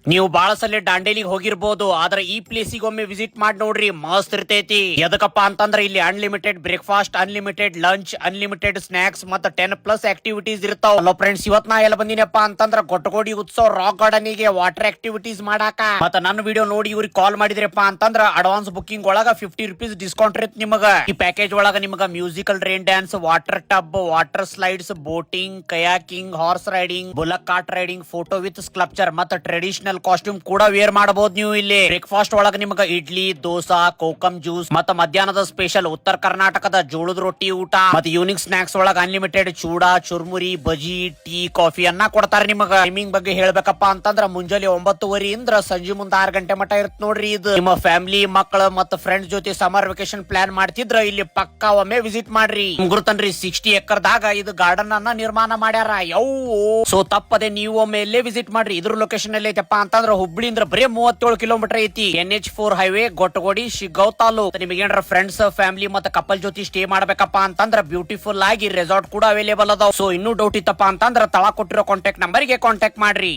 ನೀವು ಬಾಳ ಸಲ ದಾಂಡೇಲಿಗೆ ಹೋಗಿರ್ಬೋದು, ಆದ್ರೆ ಈ ಪ್ಲೇಸಿಗೆ ಒಮ್ಮೆ ವಿಸಿಟ್ ಮಾಡಿ ನೋಡ್ರಿ, ಮಸ್ತ್ ಇರ್ತೈತಿ. ಎದಕ್ಕಪ್ಪ ಅಂತಂದ್ರೆ ಇಲ್ಲಿ unlimited breakfast, unlimited lunch, unlimited snacks ಮತ್ತೆ 10+ ಆಕ್ಟಿವಿಟೀಸ್ ಇರ್ತಾವ. ಹಲೋ ಫ್ರೆಂಡ್ಸ್, ಇವತ್ ನಾ ಎಲ್ಲ ಬಂದಿನಪ್ಪ ಅಂತಂದ್ರ ಗೊಟ್ಟಗೋಡಿ ಉತ್ಸವ ರಾಕ್ ಗಾರ್ಡನ್ ಗೆ ವಾಟರ್ ಆಕ್ಟಿವಿಟೀಸ್ ಮಾಡಾಕ. ಮತ್ತೆ ನನ್ನ ವಿಡಿಯೋ ನೋಡಿ ಇವ್ರಿಗೆ ಕಾಲ್ ಮಾಡಿದ್ರಪ್ಪ ಅಂತಂದ್ರ ಅಡ್ವಾನ್ಸ್ ಬುಕಿಂಗ್ ಒಳಗ 50 ರೂಪೀಸ್ ಡಿಸ್ಕೌಂಟ್ ಇರುತ್ತೆ ನಿಮಗ. ಈ ಪ್ಯಾಕೇಜ್ ಒಳಗ ನಿಮಗ musical rain dance, water tub, water slides, boating, kayaking, horse riding, bullock cart riding, photo with sculpture ಮತ್ತೆ ಟ್ರೆಡಿಷನಲ್ ಕಾಸ್ಟ್ಯೂಮ್ ಕೂಡ ವೇರ್ ಮಾಡಬಹುದು ನೀವು ಇಲ್ಲಿ. ಬ್ರೇಕ್ಫಾಸ್ಟ್ ಒಳಗ ನಿಮಗ ಇಡ್ಲಿ, ದೋಸಾ, ಕೋಕಮ್ ಜ್ಯೂಸ್ ಮತ್ತೆ ಮಧ್ಯಾಹ್ನದ ಸ್ಪೆಷಲ್ ಉತ್ತರ ಕರ್ನಾಟಕದ ಜೋಳದ ರೊಟ್ಟಿ ಊಟ ಮತ್ತೆ ಈವ್ನಿಂಗ್ ಸ್ನಾಕ್ಸ್ ಒಳಗ ಅನ್ಲಿಮಿಟೆಡ್ ಚೂಡಾ, ಚುರ್ಮುರಿ, ಬಜಿ, ಟೀ, ಕಾಫಿ ಅನ್ನ ಕೊಡ್ತಾರೆ ನಿಮಗ. ಟೈಮಿಂಗ್ ಬಗ್ಗೆ ಹೇಳ್ಬೇಕಪ್ಪ ಅಂತಂದ್ರ ಮುಂಜಾನೆ 9:30 ಇಂದ್ರ ಸಂಜೆ ಮುಂದ 6 ಗಂಟೆ ಮಟ ಇರುತ್ತೆ ನೋಡ್ರಿ. ಇದು ನಿಮ್ಮ ಫ್ಯಾಮಿಲಿ, ಮಕ್ಕಳು ಮತ್ತೆ ಫ್ರೆಂಡ್ಸ್ ಜೊತೆ ಸಮರ್ ವೆಕೇಶನ್ ಪ್ಲಾನ್ ಮಾಡ್ತಿದ್ರ ಇಲ್ಲಿ ಪಕ್ಕಾ ಒಮ್ಮೆ ವಿಸಿಟ್ ಮಾಡ್ರಿ. ಗುರುತನ್ರಿ 60 ಎಕರ್ದಾಗ ಇದು ಗಾರ್ಡನ್ ಅನ್ನ ನಿರ್ಮಾಣ ಮಾಡ್ಯಾರ. ಸೊ ತಪ್ಪದೆ ನೀವು ಒಮ್ಮೆ ಇಲ್ಲೇ ವಿಸಿಟ್ ಮಾಡ್ರಿ. ಇದ್ರ ಲೊಕೇಶನ್ ಎಲ್ಲಿ ಐತಪ್ಪ ಅಂತಂದ್ರ ಹುಬ್ಳಿಂದ್ರ ಬರೀ 37 ಕಿಲೋಮೀಟರ್ ಐತಿ. NH4 highway, ಗೊಟ್ಟಗೋಡಿ, Shiggaon taluk. ನಿಮಗೆ ಏನಾರ ಫ್ರೆಂಡ್ಸ್, ಫ್ಯಾಮಿಲಿ ಮತ್ತೆ ಕಪಲ್ ಜೊತೆ ಸ್ಟೇ ಮಾಡ್ಬೇಕಪ್ಪ ಅಂತಂದ್ರ ಬ್ಯೂಟಿಫುಲ್ ಆಗಿ ರೆಸಾರ್ಟ್ ಕೂಡ ಅವೈಲೇಬಲ್ ಅದಾವ. ಸೊ ಇನ್ನೂ ಡೌಟ್ ಇತ್ತಪ್ಪ ಅಂತಂದ್ರ ತಳ ಕೊಟ್ಟಿರೋ ಕಾಂಟ್ಯಾಕ್ಟ್ ನಂಬರ್ ಗೆ ಕಾಂಟ್ಯಾಕ್ಟ್ ಮಾಡ್ರಿ.